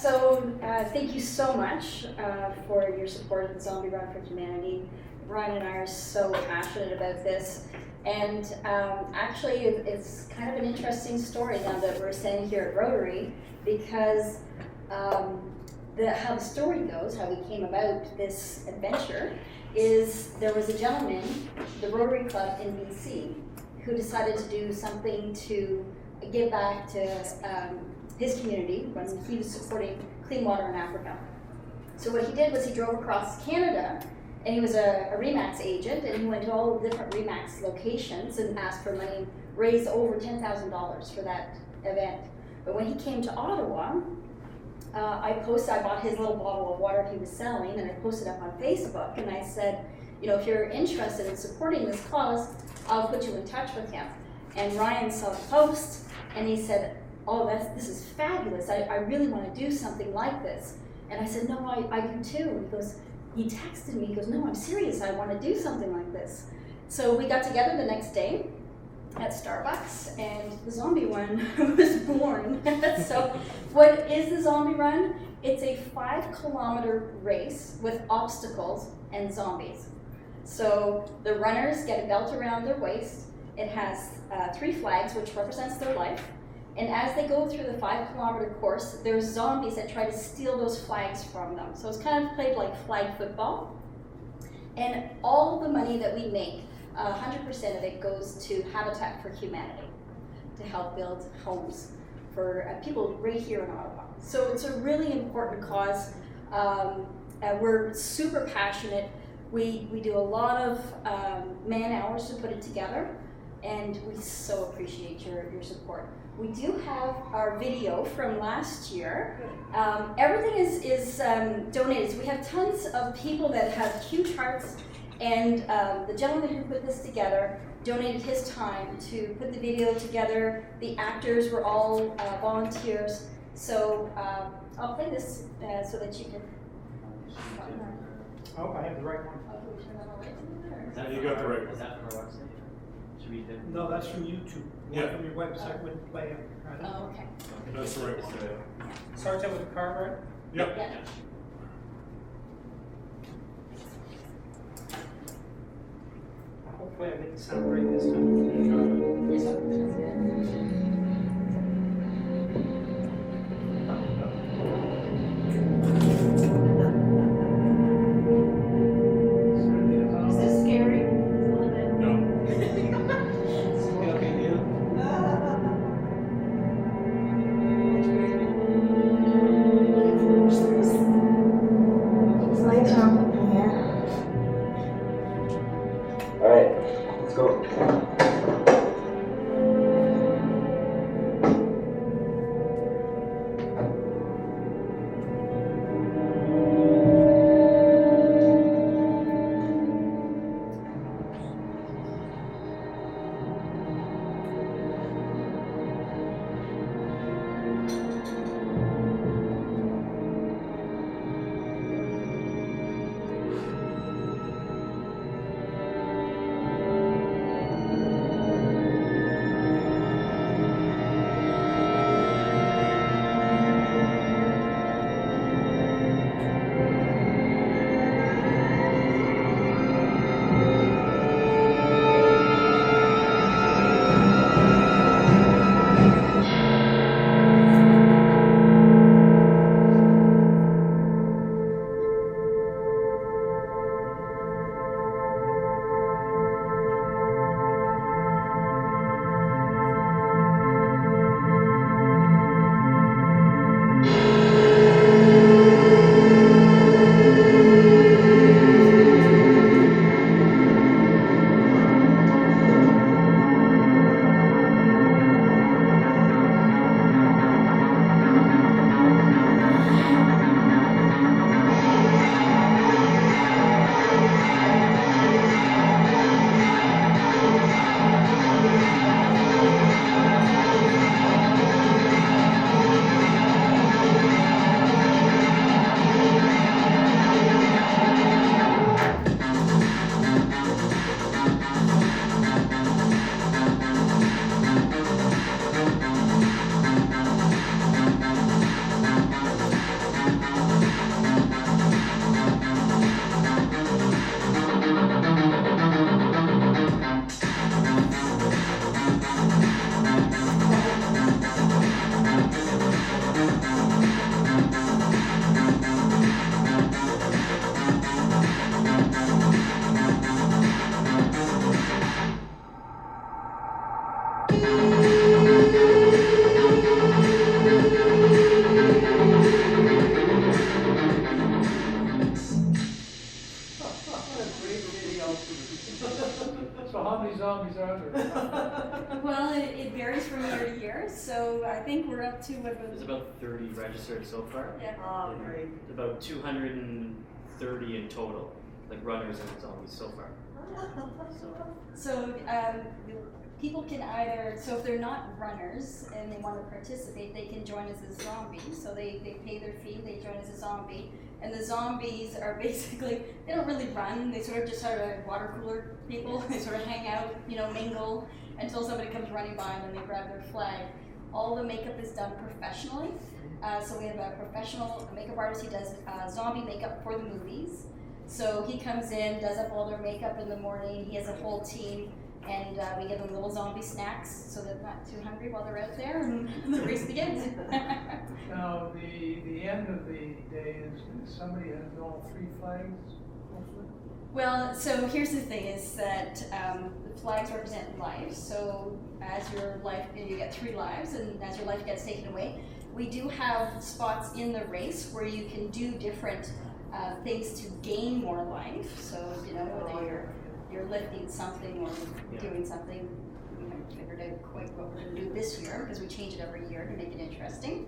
Thank you so much for your support of the Zombie Run for Humanity. Ryan and I are so passionate about this. And actually, it's kind of an interesting story now that we're standing here at Rotary, because how the story goes, how we came about this adventure, is there was a gentleman, the Rotary Club in BC, who decided to do something to give back to his community when he was supporting clean water in Africa. So what he did was he drove across Canada, and he was a REMAX agent, and he went to all the different REMAX locations and asked for money, raised over $10,000 for that event. But when he came to Ottawa, I bought his little bottle of water he was selling, and I posted up on Facebook, and I said, you know, if you're interested in supporting this cause, I'll put you in touch with him. And Ryan saw the post, and he said, oh, this is fabulous. I really want to do something like this. And I said, no, I do too. He texted me, he goes, no, I'm serious, I want to do something like this. So we got together the next day at Starbucks, and the Zombie Run was born. So what is the Zombie Run? It's a 5-kilometer race with obstacles and zombies. So the runners get a belt around their waist. It has 3 flags, which represents their life. And as they go through the 5-kilometer course, there's zombies that try to steal those flags from them. So it's kind of played like flag football. And all the money that we make, 100% of it goes to Habitat for Humanity to help build homes for people right here in Ottawa. So it's a really important cause. We're super passionate. We do a lot of man hours to put it together, and we so appreciate your support. We do have our video from last year. Everything is donated. So we have tons of people that have huge hearts, and the gentleman who put this together donated his time to put the video together. The actors were all volunteers. So I'll play this so that you can. Oh, I have the right one. You got the right one. Is that from our website? Should we do? No, that's from YouTube. Yeah. From your website wouldn't play it. Right? Oh, okay. That's the right one. Starts out with a card, right? Yep. Yeah. Hopefully I make it sound great this time. Is this scary? A little bit. No. All right, let's go. year, so I think we're up to what There's was about 30 registered so far. yeah. Oh, great. About 230 in total, like runners and zombies so far. So people can either, so if they're not runners and they want to participate, they can join as a zombie. So they pay their fee, they join as a zombie. And the zombies are basically, they don't really run, they sort of just sort of water cooler people. They sort of hang out, you know, mingle until somebody comes running by and then they grab their flag. All the makeup is done professionally. So we have a professional makeup artist, he does zombie makeup for the movies. So he comes in, does up all their makeup in the morning, he has a whole team, and we give them little zombie snacks so they're not too hungry while they're out there, and the race begins. Now, the end of the day is somebody has all 3 flags, hopefully? Well, so here's the thing is that the flags represent life, so as your life, you get 3 lives, and as your life gets taken away, we do have spots in the race where you can do different things to gain more life. So, you know, whether you're lifting something or doing something, we haven't figured out quite what we're going to do this year because we change it every year to make it interesting.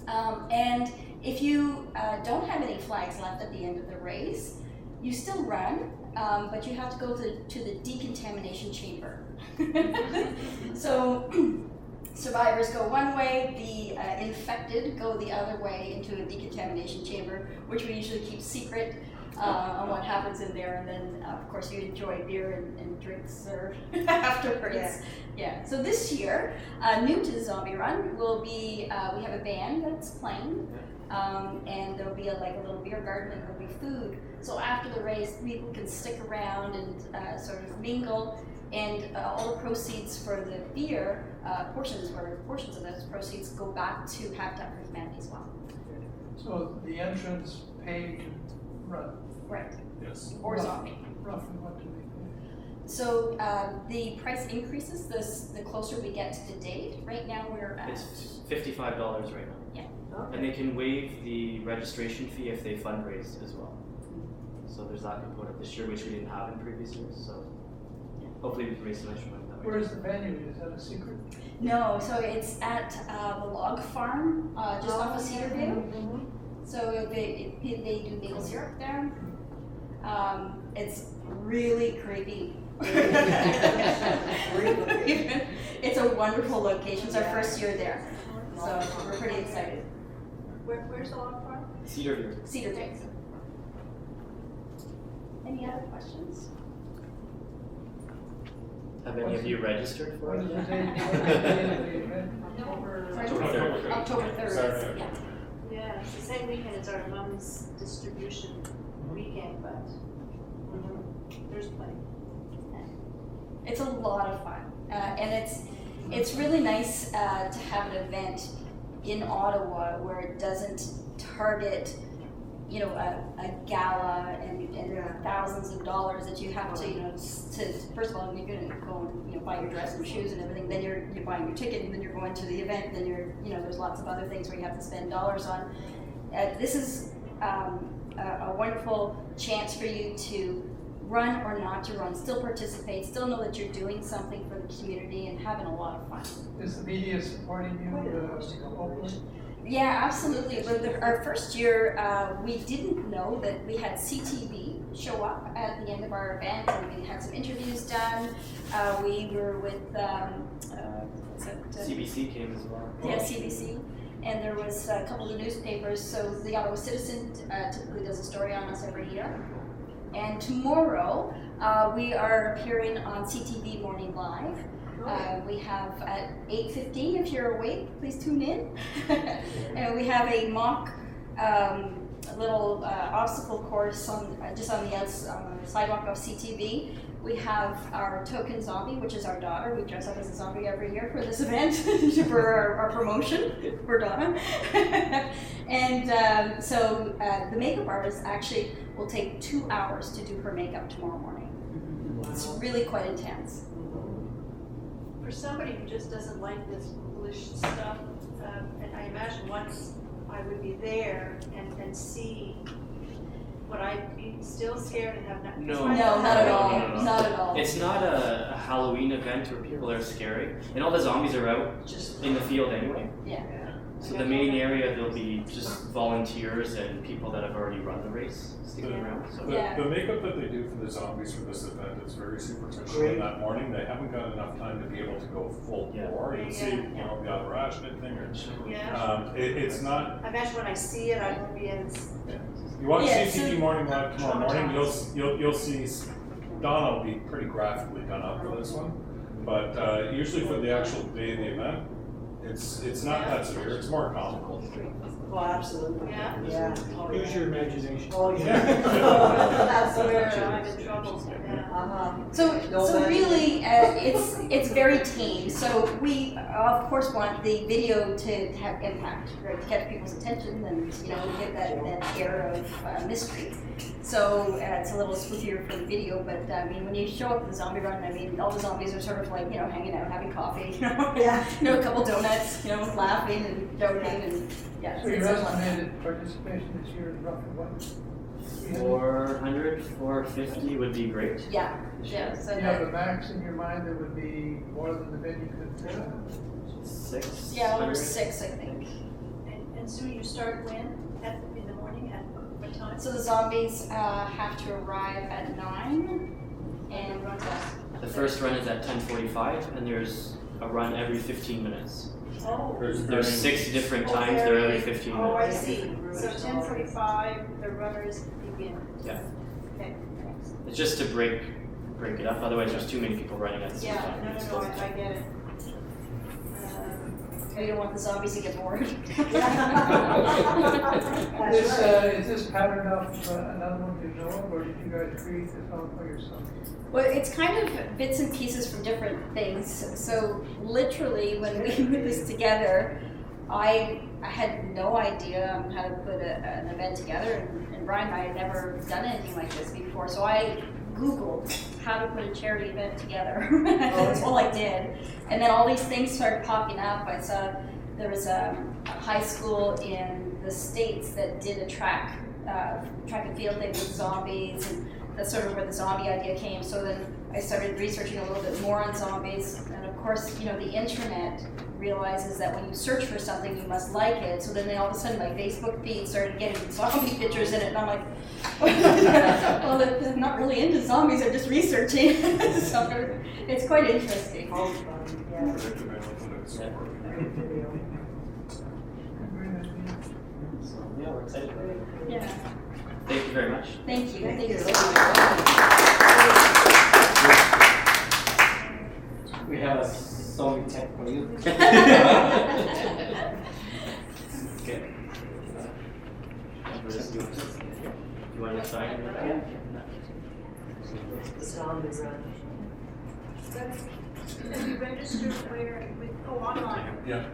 And if you don't have any flags left at the end of the race, you still run, but you have to go to the decontamination chamber. So survivors go one way, the infected go the other way into a decontamination chamber, which we usually keep secret on what happens in there, and then of course you enjoy beer and drinks served afterwards. Yeah. So this year, new to the zombie run will be we have a band that's playing, and there'll be like a little beer garden and there'll be food. So after the race, people can stick around and sort of mingle. And all the proceeds for the beer, portions of those proceeds go back to Habitat for Humanity as well. So the entrance paid to run, Right. Yes. Or zombie. roughly what do they pay? So the price increases the closer we get to the date. Right now we're at It's $55 right now. Okay. And they can waive the registration fee if they fundraise as well. So there's that component this year, which we didn't have in previous years. So hopefully we can raise some extra money that way. Where is the venue? Is that a secret? no, so it's at the log farm just off of Cedarview. So they do maple syrup there. It's really creepy. It's a wonderful location. It's our first year there, so we're pretty excited. Where's the log farm? Cedarview. Cedarview. Any other questions? Have any of you registered for What is it? the date? What is the date of the event? October 3rd. Yeah. Yeah, it's the same weekend as our mom's distribution weekend, but there's plenty. It's a lot of fun, and it's really nice to have an event in Ottawa where it doesn't target, you know, a gala and thousands of dollars that you have to, you know, to first of all you're gonna go and, you know, buy your dress and shoes and everything. Then you're buying your ticket, and then you're going to the event. And then you know, there's lots of other things where you have to spend dollars on. This is a wonderful chance for you to run or not to run, still participate, still know that you're doing something for the community and having a lot of fun. Is the media supporting you locally? Yeah, absolutely. But our first year, we didn't know that we had CTV show up at the end of our event, and we had some interviews done. We were with what's it? CBC came as well. Yeah, CBC. And there was a couple of the newspapers. So the Ottawa Citizen typically does a story on us every year. And tomorrow, we are appearing on CTV Morning Live. We have at 8:15, if you're awake, please tune in. And we have a mock little obstacle course just on the sidewalk of CTV. We have our token zombie, which is our daughter. We dress up as a zombie every year for this event for our promotion for Donna. And so the makeup artist actually will take 2 hours to do her makeup tomorrow morning. It's really quite intense. For somebody who just doesn't like this foolish stuff, and I imagine once I would be there and see would I be still scared and have not? No. No, not at all, No. not at all. It's not a Halloween event where people are scary, and all the zombies are out Just. in the field anyway. Yeah. So the main area, there'll be just volunteers and people that have already run the race sticking Yeah. around. So Yeah. The makeup that they do for the zombies for this event is very superficial. Great. In that morning, they haven't got enough time to be able to go full Yeah. bore. You Yeah. see, you know, the Vacheresse thing, or Yeah. it's not. I imagine when I see it, I won't be as. You watch Yeah, CTV so- Morning Live tomorrow morning, you'll see Donna will be pretty graphically done up for this one, but usually for the actual day of the event, it's not that severe. It's more comical. Oh, absolutely. Yeah? Yeah. Oh, Use yeah. your imagination. Oh, Yeah. yeah. That's where I'm in trouble. Yeah. Uh-huh. So, No so magic. really, it's very tame. So we of course want the video to have impact, right? To catch people's attention and get that air of mystery. So it's a little spookier for the video, but I mean, when you show up at the zombie run, I mean, all the zombies are sort of like hanging out, having coffee, Yeah. a couple donuts, laughing and joking, and yeah. So your it's a lot. estimated participation this year is roughly what? 400, 450 would be great. Yeah, yeah. So Do you have that, a max in your mind that would be more than the venue could? 600. yeah, over 6, I think. And so you start when? In the morning? At what time? So the zombies have to arrive at 9, and The first run is at 10:45, and there's a run every 15 minutes. Oh. There's 6 different times. They're every 15 Oh, I minutes. see. So 10:45, the runners begin. Yeah. Okay, thanks. It's just to break it up. Otherwise, there's too many people running at the same Yeah, time. It's no, still- I get it. we don't want the zombies to get bored. Is this patterned off another one you know of, or did you guys create this all for yourself? Well, it's kind of bits and pieces from different things. So literally, when we put this together, I had no idea on how to put an event together, and Brian and I had never done anything like this before. So I Googled how to put a charity event together. That's all I did. And then all these things started popping up. I saw there was a high school in the States that did a track and field thing with zombies, and that's sort of where the zombie idea came. So then I started researching a little bit more on zombies, and of course, the internet realizes that when you search for something, you must like it. So then all of a sudden, my Facebook feed started getting zombie pictures in it, and I'm like, well, I'm not really into zombies, I'm just researching. So it's quite interesting. All fun, yeah. Great video. So, yeah, we're excited. Yeah, Thank you very much. thank you. Thank you. so much. We have a song tech for you. Okay. You want to sign? Yeah. The zombie run. And you register where, online? Yeah.